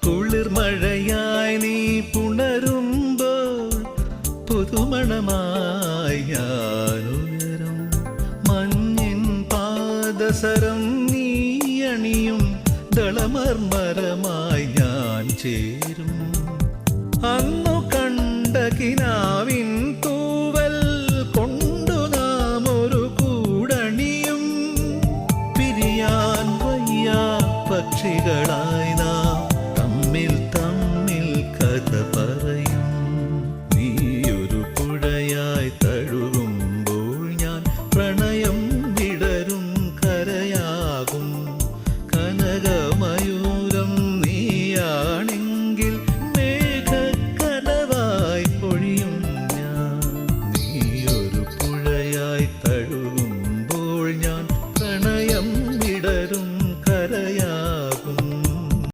കുളിർമഴയായി നീ പുണരുമ്പോൾ പുതുമണമായി ഞാനുയരും. മഞ്ഞിൻ പാദസരം നീ അണിയും ദളമർമരമായി ഞാൻ ചേരും. അന്നു കണ്ട കിനാവിൻ തൂവൽ കൊണ്ടു നാം ഒരു കൂടണിയും. പിരിയാൻ വയ്യ പക്ഷികളാ